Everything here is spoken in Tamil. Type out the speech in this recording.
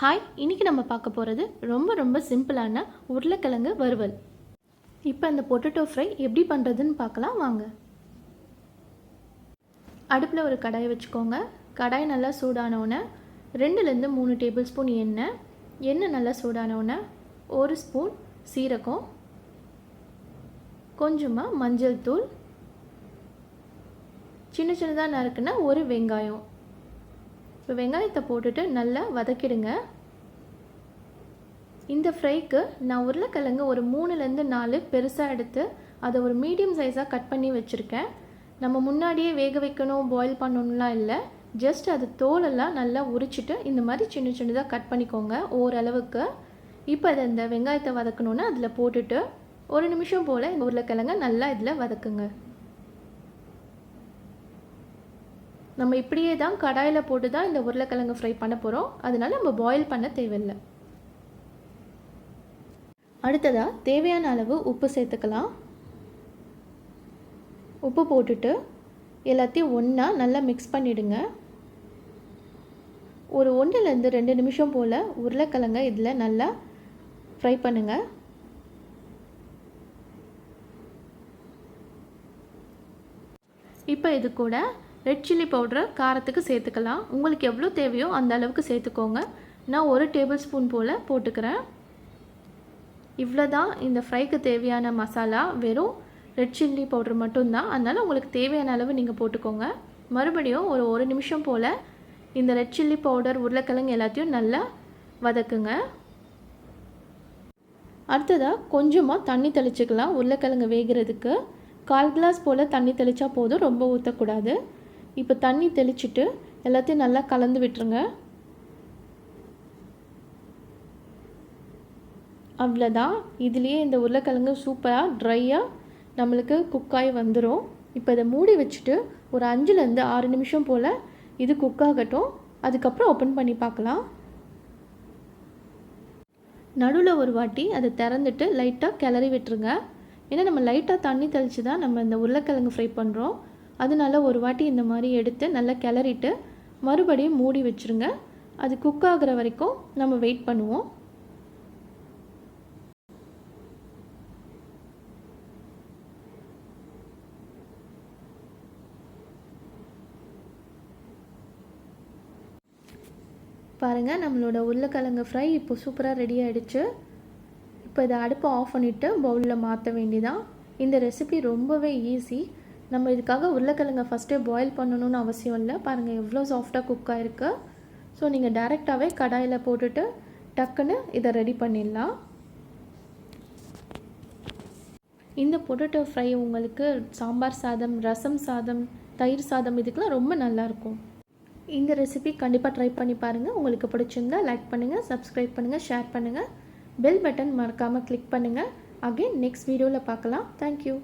ஹாய், இன்றைக்கி நம்ம பார்க்க போகிறது ரொம்ப சிம்பிளான உருளைக்கிழங்கு வறுவல். இப்போ இந்த பொட்டேட்டோ ஃப்ரை எப்படி பண்ணுறதுன்னு பார்க்கலாம் வாங்க. அடுப்பில் ஒரு கடாயை வச்சுக்கோங்க. கடாய் நல்லா சூடானோன்னே 2லேருந்து 3 டேபிள் ஸ்பூன் எண்ணெய் நல்லா சூடானோன்னே 1 ஸ்பூன் சீரகம், கொஞ்சமாக மஞ்சள் தூள், சின்னதாக நறுக்குன்னா ஒரு வெங்காயம். இப்போ வெங்காயத்தை போட்டுட்டு நல்லா வதக்கிடுங்க. இந்த ஃப்ரைக்கு நான் உருளைக்கிழங்கு ஒரு 3லேருந்து 4 பெருசாக எடுத்து அதை ஒரு மீடியம் சைஸாக கட் பண்ணி வச்சுருக்கேன். நம்ம முன்னாடியே வேக வைக்கணும், பாயில் பண்ணணும்லாம் இல்லை. ஜஸ்ட் அது தோலெல்லாம் நல்லா உரிச்சிட்டு இந்த மாதிரி சின்னதாக கட் பண்ணிக்கோங்க ஓரளவுக்கு. இப்போ அதை இந்த வெங்காயத்தை வதக்கணுன்னா அதில் போட்டுட்டு 1 நிமிஷம் போல் இந்த உருளைக்கிழங்கை நல்லா இதில் வதக்குங்க. நம்ம இப்படியே தான் கடாயில் போட்டு தான் இந்த உருளைக்கிழங்கு ஃப்ரை பண்ண போகிறோம். அதனால் நம்ம பாயில் பண்ண தேவையில்லை. அடுத்ததாக தேவையான அளவு உப்பு சேர்த்துக்கலாம். உப்பு போட்டுட்டு எல்லாத்தையும் ஒன்றா நல்லா மிக்ஸ் பண்ணிவிடுங்க. ஒரு 1லேருந்து 2 நிமிஷம் போல் உருளைக்கிழங்கை இதில் நல்லா ஃப்ரை பண்ணுங்கள். இப்போ இது கூட ரெட் சில்லி பவுடரை காரத்துக்கு சேர்த்துக்கலாம். உங்களுக்கு எவ்வளோ தேவையோ அந்த அளவுக்கு சேர்த்துக்கோங்க. நான் 1 டேபிள் ஸ்பூன் போல் போட்டுக்கிறேன். இவ்வளோ தான் இந்த ஃப்ரைக்கு தேவையான மசாலா. வெறும் ரெட் சில்லி பவுடர் மட்டும்தான். அதனால் உங்களுக்கு தேவையான அளவு நீங்கள் போட்டுக்கோங்க. மறுபடியும் ஒரு 1 நிமிஷம் போல் இந்த ரெட் சில்லி பவுடர், உருளைக்கிழங்கு எல்லாத்தையும் நல்லா வதக்குங்க. அடுத்ததாக கொஞ்சமாக தண்ணி தெளிச்சிக்கலாம். உருளைக்கிழங்கு வேகிறதுக்கு 1/4 கிளாஸ் போல் தண்ணி தெளித்தா போதும், ரொம்ப ஊற்றக்கூடாது. இப்போ தண்ணி தெளிச்சுட்டு எல்லாத்தையும் நல்லா கலந்து விட்டுருங்க. அவ்வளோதான். இதுலேயே இந்த உருளைக்கிழங்கு சூப்பராக ட்ரையாக நம்மளுக்கு குக்காய் வந்துடும். இப்போ இதை மூடி வச்சுட்டு ஒரு 5லேருந்து 6 நிமிஷம் போல் இது குக் ஆகட்டும். அதுக்கப்புறம் ஓப்பன் பண்ணி பார்க்கலாம். நடுவில் ஒரு வாட்டி அதை திறந்துட்டு லைட்டாக கிளறி விட்டுருங்க. ஏன்னா நம்ம லைட்டாக தண்ணி தெளித்து தான் நம்ம இந்த உருளைக்கிழங்கு ஃப்ரை பண்ணுறோம். அதனால ஒரு வாட்டி இந்த மாதிரி எடுத்து நல்லா கிளறிட்டு மறுபடியும் மூடி வச்சுருங்க. அது குக் ஆகிற வரைக்கும் நம்ம வெயிட் பண்ணுவோம். பாருங்கள், நம்மளோட உருளைக்கிழங்கு ஃப்ரை இப்போ சூப்பராக ரெடி ஆகிடுச்சு. இப்போ இதை அடுப்பை ஆஃப் பண்ணிவிட்டு பவுலில் மாற்ற வேண்டியதான். இந்த ரெசிபி ரொம்பவே ஈஸி. நம்ம இதுக்காக உருளைக்கிழங்கை ஃபஸ்ட்டே பாயில் பண்ணணும்னு அவசியம் இல்லை. பாருங்கள் எவ்வளோ சாஃப்டாக குக் ஆகிருக்கு. ஸோ நீங்கள் டைரெக்டாகவே கடாயில் போட்டுட்டு டக்குன்னு இதை ரெடி பண்ணிடலாம். இந்த பொட்டேட்டோ ஃப்ரை உங்களுக்கு சாம்பார் சாதம், ரசம் சாதம், தயிர் சாதம் இதுக்கெலாம் ரொம்ப நல்லாயிருக்கும். இந்த ரெசிபி கண்டிப்பாக ட்ரை பண்ணி பாருங்கள். உங்களுக்கு பிடிச்சிருந்தால் லைக் பண்ணுங்கள், சப்ஸ்கிரைப் பண்ணுங்கள், ஷேர் பண்ணுங்கள். பெல் பட்டன் மறக்காமல் கிளிக் பண்ணுங்கள். அகைன் நெக்ஸ்ட் வீடியோவில் பார்க்கலாம். தேங்க்யூ.